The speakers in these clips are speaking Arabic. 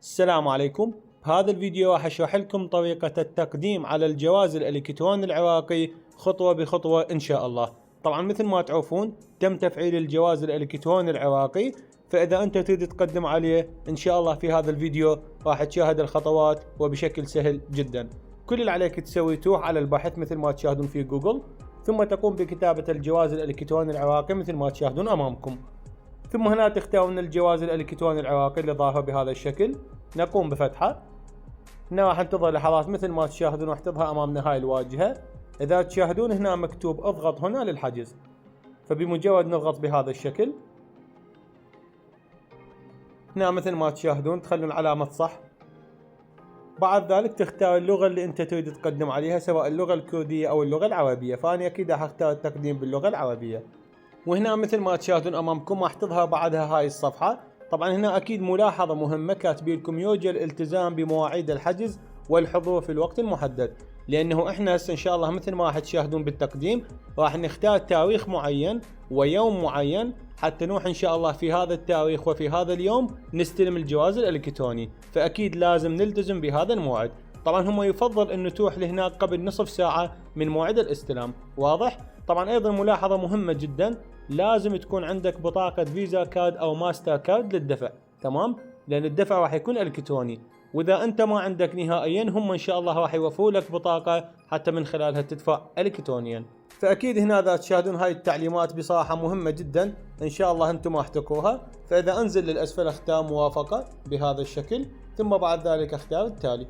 السلام عليكم. بهذا الفيديو راح اشرح لكم طريقة التقديم على الجواز الالكتروني العراقي خطوة بخطوة ان شاء الله. طبعا مثل ما تعرفون تم تفعيل الجواز الالكتروني العراقي، فاذا انت تريد تقدم عليه ان شاء الله في هذا الفيديو راح تشاهد الخطوات وبشكل سهل جدا. كل اللي عليك تسوي تروح على البحث مثل ما تشاهدون في جوجل، ثم تقوم بكتابة الجواز الالكتروني العراقي مثل ما تشاهدون امامكم، ثم هنا تختار من الجواز الالكتروني العراقي اللي ظاهر بهذا الشكل، نقوم بفتحه. هنا راح ننتظر لحظات مثل ما تشاهدون راح تظهر امامنا هاي الواجهه. اذا تشاهدون هنا مكتوب اضغط هنا للحجز، فبمجرد نضغط بهذا الشكل هنا مثل ما تشاهدون تخلون علامه صح. بعد ذلك تختار اللغه اللي انت تريد تقدم عليها، سواء اللغه الكرديه او اللغه العربيه، فانا اكيد راح اختار التقديم باللغه العربيه. وهنا مثل ما تشاهدون امامكم راح تظهر بعدها هاي الصفحه. طبعا هنا اكيد ملاحظه مهمه كاتبين لكم يرجى الالتزام بمواعيد الحجز والحضور في الوقت المحدد، لانه احنا هسه ان شاء الله مثل ما راح تشاهدون بالتقديم راح نختار تاريخ معين ويوم معين حتى نروح ان شاء الله في هذا التاريخ وفي هذا اليوم نستلم الجواز الالكتروني، فاكيد لازم نلتزم بهذا الموعد. طبعا هم يفضل انه تروح لهناك قبل نصف ساعه من موعد الاستلام، واضح؟ طبعا ايضا ملاحظه مهمه جدا، لازم تكون عندك بطاقة فيزا كارد او ماستر كارد للدفع، تمام؟ لان الدفع راح يكون الكتروني، واذا انت ما عندك نهائيا هم ان شاء الله راح يوفروا لك بطاقة حتى من خلالها تدفع الكترونيا. فاكيد هنا اذا تشاهدون هاي التعليمات بصراحة مهمة جدا، ان شاء الله انتم راح تقروها. فاذا انزل للاسفل اختار موافقة بهذا الشكل، ثم بعد ذلك اختار التالي.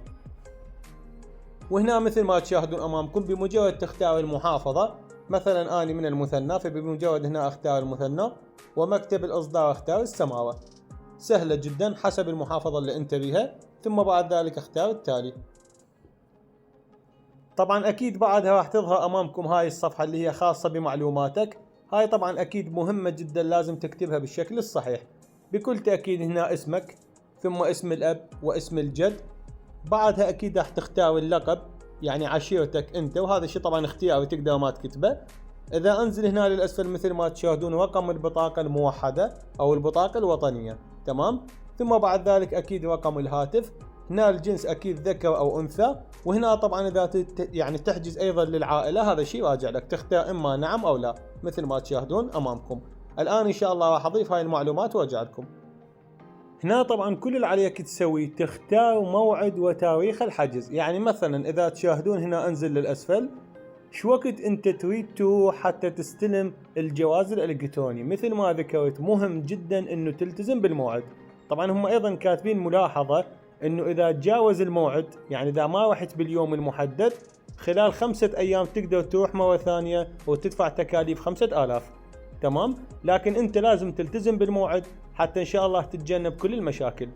وهنا مثل ما تشاهدون امامكم بمجرد تختار المحافظة، مثلا اني من المثنى، فبمجرد هنا اختار المثنى، ومكتب الاصدار اختار السماوة. سهلة جدا حسب المحافظة اللي انت بيها، ثم بعد ذلك اختار التالي. طبعا اكيد بعدها راح تظهر امامكم هاي الصفحة اللي هي خاصة بمعلوماتك. هاي طبعا اكيد مهمة جدا، لازم تكتبها بالشكل الصحيح. بكل تأكيد هنا اسمك، ثم اسم الاب واسم الجد. بعدها اكيد راح تختار اللقب، يعني عشيرتك انت، وهذا الشيء طبعا اختياري تقدر ما تكتبه. اذا انزل هنا للاسفل مثل ما تشاهدون رقم البطاقة الموحدة او البطاقة الوطنية، تمام؟ ثم بعد ذلك اكيد رقم الهاتف. هنا الجنس اكيد ذكر او انثى. وهنا طبعا اذا يعني تحجز ايضا للعائلة، هذا الشيء راجع لك، تختار اما نعم او لا مثل ما تشاهدون امامكم. الان ان شاء الله راح اضيف هاي المعلومات وارجع لكم. هنا طبعا كل اللي عليك تسوي تختار موعد وتاريخ الحجز، يعني مثلا اذا تشاهدون هنا انزل للاسفل شو وقت انت تريد تروح حتى تستلم الجواز الالكتروني. مثل ما ذكرت مهم جدا انه تلتزم بالموعد. طبعا هم ايضا كاتبين ملاحظة انه اذا تجاوز الموعد، يعني اذا ما رحت باليوم المحدد خلال 5 ايام تقدر تروح مرة ثانية وتدفع تكاليف 5000، تمام؟ لكن انت لازم تلتزم بالموعد حتى ان شاء الله تتجنب كل المشاكل.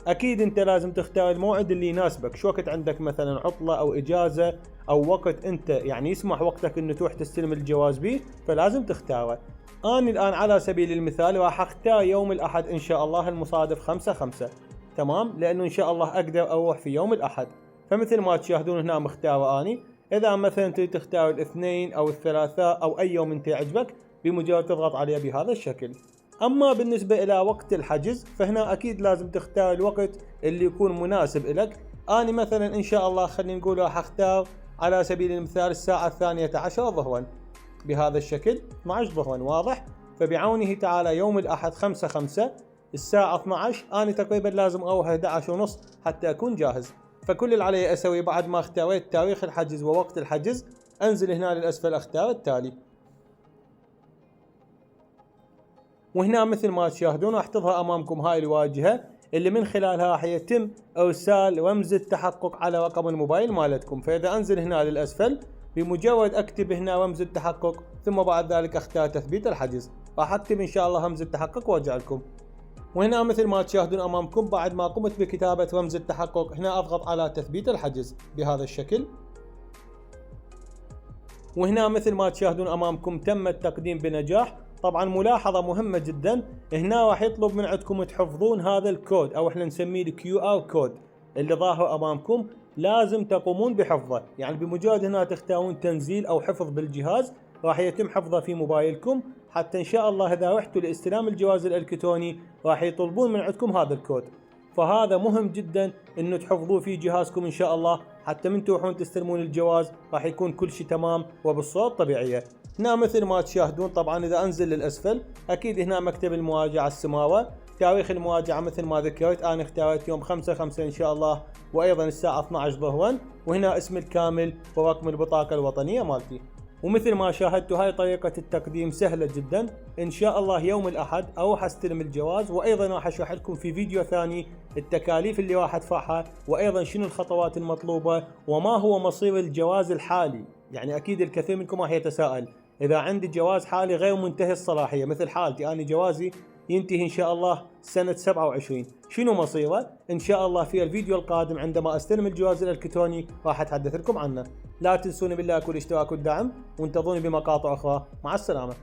اكيد انت لازم تختار الموعد اللي يناسبك، شو وقت عندك مثلا عطلة او اجازة او وقت انت يعني يسمح وقتك انه تروح تستلم الجواز به، فلازم تختاره. انا الان على سبيل المثال راح اختار يوم الاحد ان شاء الله المصادف 5/5، تمام؟ لانه ان شاء الله اقدر اروح في يوم الاحد. فمثل ما تشاهدون هنا مختاره اني. اذا مثلا تريد تختار الاثنين او الثلاثاء او اي يوم انت يعجبك، بمجرد تضغط عليه بهذا الشكل. اما بالنسبة الى وقت الحجز فهنا اكيد لازم تختار الوقت اللي يكون مناسب لك. انا مثلا ان شاء الله خلينا نقول راح اختار على سبيل المثال الساعة 12 ظهرا بهذا الشكل، 12 ظهرا، واضح؟ فبعونه تعالى يوم الاحد 5/5 الساعة 12 انا تقريبا لازم اروح 11:30 حتى اكون جاهز. فكل اللي علي اسوي بعد ما اختاريت تاريخ الحجز ووقت الحجز، انزل هنا للاسفل اختار التالي. وهنا مثل ما تشاهدون راح تظهر امامكم هاي الواجهة اللي من خلالها راح يتم ارسال رمز التحقق على رقم الموبايل مالتكم. فاذا انزل هنا للاسفل بمجرد اكتب هنا رمز التحقق، ثم بعد ذلك اختار تثبيت الحجز، راح اكتب ان شاء الله رمز التحقق وارجع لكم. وهنا مثل ما تشاهدون امامكم بعد ما قمت بكتابة رمز التحقق هنا اضغط على تثبيت الحجز بهذا الشكل. وهنا مثل ما تشاهدون امامكم تم التقديم بنجاح. طبعا ملاحظة مهمة جدا، هنا راح يطلب من عندكم تحفظون هذا الكود او احنا نسميه الكيو ار كود اللي ظاهر امامكم، لازم تقومون بحفظه. يعني بمجرد هنا تختارون تنزيل او حفظ بالجهاز راح يتم حفظه في موبايلكم، حتى ان شاء الله اذا رحتوا لاستلام الجواز الالكتروني راح يطلبون من عندكم هذا الكود. فهذا مهم جدا انه تحفظوه في جهازكم ان شاء الله، حتى من تروحون تستلمون الجواز راح يكون كل شيء تمام وبالصورة الطبيعية. هنا مثل ما تشاهدون طبعا اذا انزل للاسفل اكيد هنا مكتب المواجعة السماوة. تاريخ المواجعة مثل ما ذكرت انا اختاريت يوم 5/5 ان شاء الله، وايضا الساعة 12 ظهرا، وهنا اسم الكامل ورقم البطاقة الوطنية مالتي. ومثل ما شاهدتوا هاي طريقة التقديم سهلة جدا. ان شاء الله يوم الاحد اروح استلم الجواز، وايضا راح اشرح لكم في فيديو ثاني التكاليف اللي راح ادفعها، وايضا شنو الخطوات المطلوبة، وما هو مصير الجواز الحالي. يعني اكيد الكثير منكم راح يتساءل اذا عندي جواز حالي غير منتهي الصلاحية مثل حالتي، انا جوازي ينتهي ان شاء الله سنة 27، شنو مصيره؟ ان شاء الله في الفيديو القادم عندما استلم الجواز الالكتروني راح اتحدث لكم عنه. لا تنسوني بالله كل اشتراك والدعم، وانتظروني بمقاطع اخرى. مع السلامة.